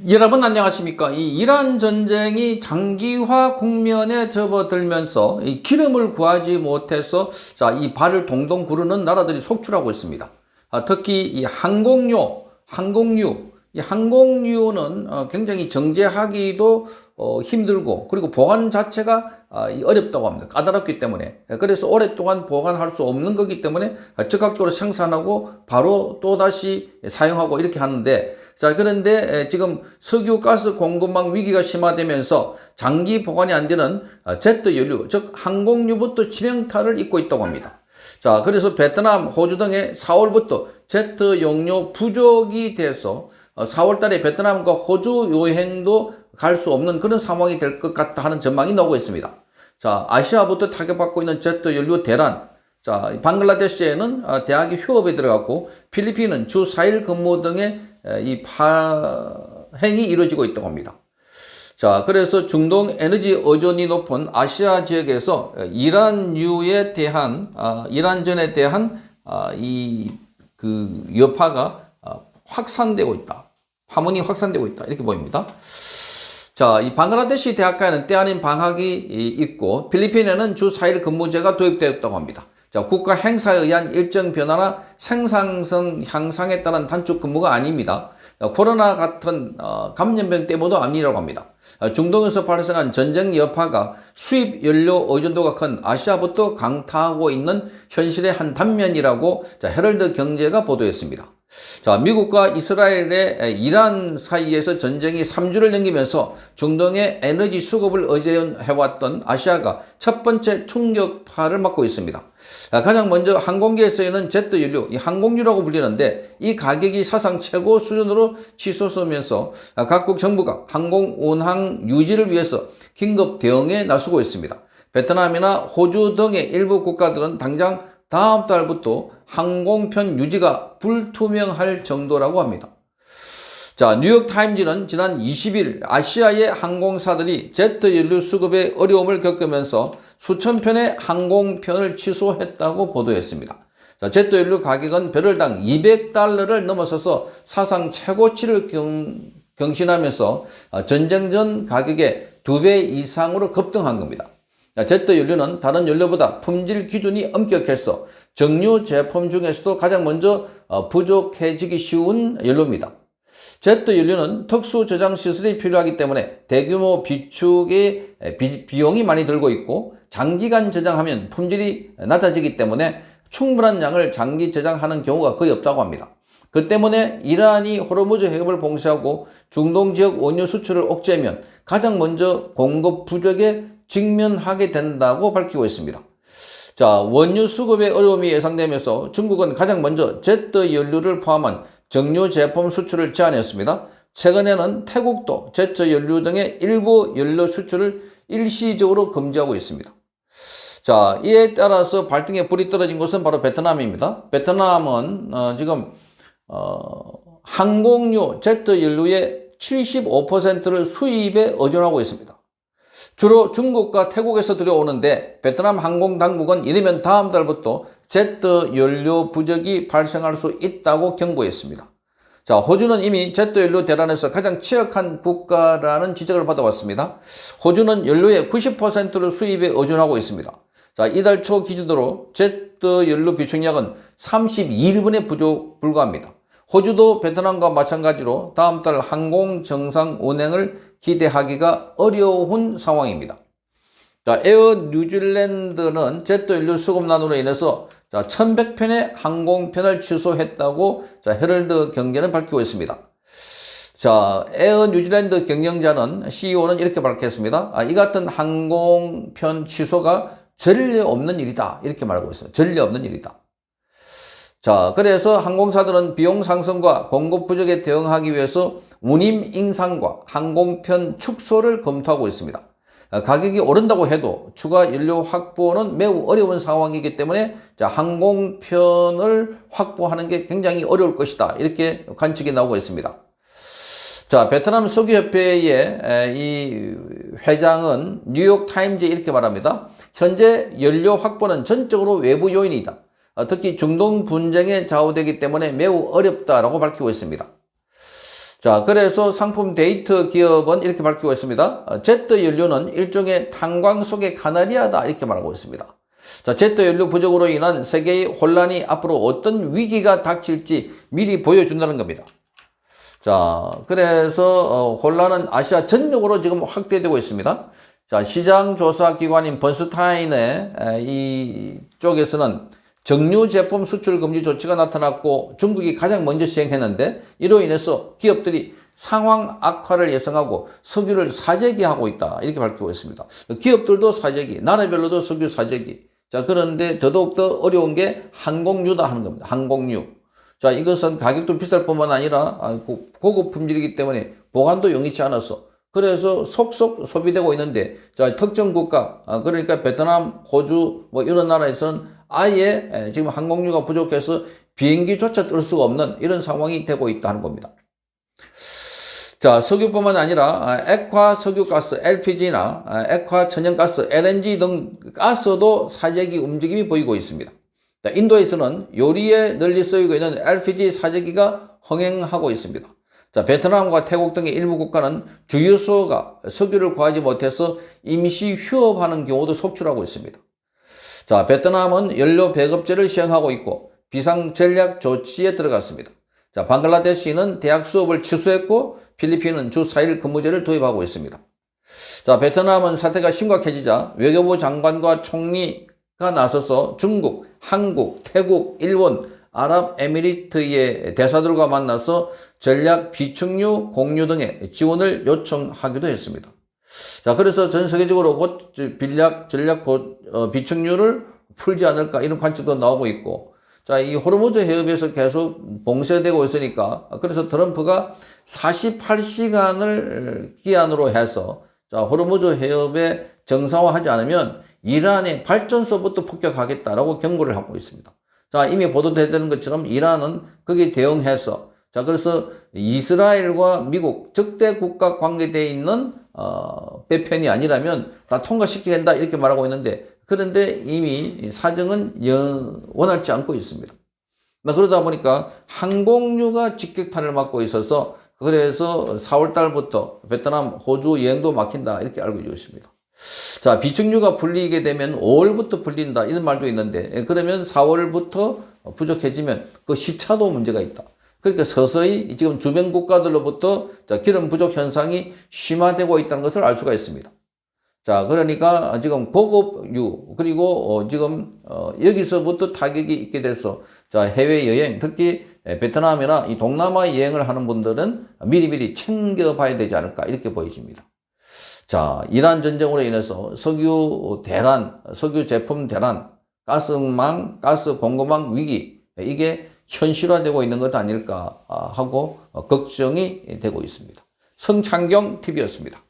여러분 안녕하십니까? 이 이란 전쟁이 장기화 국면에 접어들면서 이 기름을 구하지 못해서 이 발을 동동 구르는 나라들이 속출하고 있습니다. 특히 이 항공유는 굉장히 정제하기도 힘들고, 그리고 보관 자체가 어렵다고 합니다. 까다롭기 때문에. 그래서 오랫동안 보관할 수 없는 거기 때문에 즉각적으로 생산하고 바로 또다시 사용하고 이렇게 하는데, 그런데 지금 석유 가스 공급망 위기가 심화되면서 장기 보관이 안 되는 제트 연료, 즉 항공유부터 치명타를 입고 있다고 합니다. 그래서 베트남, 호주 등의 4월부터 제트 용료 부족이 돼서 4월 달에 베트남과 호주 여행도 갈 수 없는 그런 상황이 될 것 같다 하는 전망이 나오고 있습니다. 아시아부터 타격받고 있는 제트 연료 대란. 방글라데시에는 대학이 휴업에 들어갔고, 필리핀은 주 4일 근무 등의 이 파행이 이루어지고 있다고 합니다. 그래서 중동 에너지 의존이 높은 아시아 지역에서 이란전에 대한 여파가 확산되고 있다. 파문이 확산되고 있다. 이렇게 보입니다. 이 방글라데시 대학가에는 때 아닌 방학이 있고, 필리핀에는 주 4일 근무제가 도입되었다고 합니다. 국가 행사에 의한 일정 변화나 생산성 향상에 따른 단축 근무가 아닙니다. 코로나 같은 감염병 때문도 아니라고 합니다. 중동에서 발생한 전쟁 여파가 수입 연료 의존도가 큰 아시아부터 강타하고 있는 현실의 한 단면이라고 헤럴드 경제가 보도했습니다. 미국과 이스라엘의 이란 사이에서 전쟁이 3주를 넘기면서 중동의 에너지 수급을 의존해왔던 아시아가 첫 번째 충격파를 맞고 있습니다. 가장 먼저 항공기에서는 제트 연료, 이 항공유라고 불리는데, 이 가격이 사상 최고 수준으로 치솟으면서 각국 정부가 항공 운항 유지를 위해서 긴급 대응에 나서고 있습니다. 베트남이나 호주 등의 일부 국가들은 당장 다음 달부터 항공편 유지가 불투명할 정도라고 합니다. 뉴욕타임즈는 지난 20일 아시아의 항공사들이 제트 연료 수급에 어려움을 겪으면서 수천 편의 항공편을 취소했다고 보도했습니다. 제트 연료 가격은 배럴당 $200를 넘어서서 사상 최고치를 경신하면서 전쟁 전 가격의 2배 이상으로 급등한 겁니다. 제트 연료는 다른 연료보다 품질 기준이 엄격해서 정유 제품 중에서도 가장 먼저 부족해지기 쉬운 연료입니다. 제트 연료는 특수 저장 시설이 필요하기 때문에 대규모 비축의 비용이 많이 들고 있고, 장기간 저장하면 품질이 낮아지기 때문에 충분한 양을 장기 저장하는 경우가 거의 없다고 합니다. 그 때문에 이란이 호르무즈 해협을 봉쇄하고 중동 지역 원유 수출을 억제하면 가장 먼저 공급 부족에 직면하게 된다고 밝히고 있습니다. 원유 수급의 어려움이 예상되면서 중국은 가장 먼저 제트 연료를 포함한 정유 제품 수출을 제한했습니다. 최근에는 태국도 제트 연료 등의 일부 연료 수출을 일시적으로 금지하고 있습니다. 이에 따라서 발등에 불이 떨어진 곳은 바로 베트남입니다. 베트남은 지금 항공유 제트 연료의 75%를 수입에 의존하고 있습니다. 주로 중국과 태국에서 들여오는데, 베트남 항공당국은 이르면 다음 달부터 제트 연료 부족이 발생할 수 있다고 경고했습니다. 호주는 이미 제트 연료 대란에서 가장 취약한 국가라는 지적을 받아왔습니다. 호주는 연료의 90%를 수입에 의존하고 있습니다. 이달 초 기준으로 제트 연료 비축량은 32일분에 불과합니다. 호주도 베트남과 마찬가지로 다음 달 항공 정상 운행을 기대하기가 어려운 상황입니다. 에어 뉴질랜드는 제트 연료 수급난으로 인해서 1100편의 항공편을 취소했다고 헤럴드 경제는 밝히고 있습니다. 에어 뉴질랜드 경영자는 CEO는 이렇게 밝혔습니다. 이 같은 항공편 취소가 전례 없는 일이다. 이렇게 말하고 있어요. 전례 없는 일이다. 그래서 항공사들은 비용 상승과 공급 부족에 대응하기 위해서 운임 인상과 항공편 축소를 검토하고 있습니다. 가격이 오른다고 해도 추가 연료 확보는 매우 어려운 상황이기 때문에 항공편을 확보하는 게 굉장히 어려울 것이다. 이렇게 관측이 나오고 있습니다. 베트남 석유협회의 이 회장은 뉴욕타임즈에 이렇게 말합니다. 현재 연료 확보는 전적으로 외부 요인이다. 특히 중동 분쟁에 좌우되기 때문에 매우 어렵다라고 밝히고 있습니다. 자, 그래서 상품 데이터 기업은 이렇게 밝히고 있습니다. 제트 연료는 일종의 탄광 속의 카나리아다 이렇게 말하고 있습니다. 자, 제트 연료 부족으로 인한 세계의 혼란이 앞으로 어떤 위기가 닥칠지 미리 보여준다는 겁니다. 자, 그래서 혼란은 아시아 전역으로 지금 확대되고 있습니다. 자, 시장 조사 기관인 번스타인의 이 쪽에서는 정유 제품 수출 금지 조치가 나타났고 중국이 가장 먼저 시행했는데 이로 인해서 기업들이 상황 악화를 예상하고 석유를 사재기하고 있다 이렇게 밝히고 있습니다. 기업들도 사재기, 나라별로도 석유 사재기. 자, 그런데 더더욱더 어려운 게 항공유다 하는 겁니다. 항공유. 자, 이것은 가격도 비쌀 뿐만 아니라 고급 품질이기 때문에 보관도 용이치 않아서 그래서 속속 소비되고 있는데, 자, 특정 국가, 그러니까 베트남, 호주, 뭐 이런 나라에서는 아예 지금 항공유가 부족해서 비행기조차 뜰 수가 없는 이런 상황이 되고 있다는 겁니다. 자, 석유뿐만 아니라 액화 석유가스, LPG나 액화 천연가스, LNG 등 가스도 사재기 움직임이 보이고 있습니다. 자, 인도에서는 요리에 널리 쓰이고 있는 LPG 사재기가 흥행하고 있습니다. 자, 베트남과 태국 등의 일부 국가는 주유소가 석유를 구하지 못해서 임시 휴업하는 경우도 속출하고 있습니다. 자, 베트남은 연료 배급제를 시행하고 있고 비상전략 조치에 들어갔습니다. 자, 방글라데시는 대학 수업을 취소했고 필리핀은 주 4일 근무제를 도입하고 있습니다. 자, 베트남은 사태가 심각해지자 외교부 장관과 총리가 나서서 중국, 한국, 태국, 일본, 아랍에미리트의 대사들과 만나서 전략 비축유 공유 등의 지원을 요청하기도 했습니다. 자, 그래서 전 세계적으로 곧 전략 비축유를 풀지 않을까 이런 관측도 나오고 있고, 자, 이 호르무즈 해협에서 계속 봉쇄되고 있으니까 그래서 트럼프가 48시간을 기한으로 해서 자, 호르무즈 해협에 정상화하지 않으면 이란의 발전소부터 폭격하겠다라고 경고를 하고 있습니다. 자, 이미 보도되는 것처럼 이란은 거기에 대응해서 자, 그래서 이스라엘과 미국 적대 국가 관계되어 있는 배편이 아니라면 다 통과시켜야 한다 이렇게 말하고 있는데 그런데 이미 사정은 원활치 않고 있습니다. 그러다 보니까 항공유가 직격탄을 맞고 있어서 그래서 4월 달부터 베트남, 호주 여행도 막힌다 이렇게 알고 있습니다. 자, 비축유가 풀리게 되면 5월부터 풀린다 이런 말도 있는데 그러면 4월부터 부족해지면 그 시차도 문제가 있다. 그러니까 서서히 지금 주변 국가들로부터 기름 부족 현상이 심화되고 있다는 것을 알 수가 있습니다. 자, 그러니까 지금 고급유 그리고 지금 여기서부터 타격이 있게 돼서 자, 해외여행 특히 베트남이나 이 동남아 여행을 하는 분들은 미리미리 챙겨봐야 되지 않을까 이렇게 보여집니다. 자, 이란 전쟁으로 인해서 석유 대란, 석유 제품 대란, 가스망, 가스 공급망 위기 이게 현실화되고 있는 것 아닐까 하고 걱정이 되고 있습니다. 성창경 TV였습니다.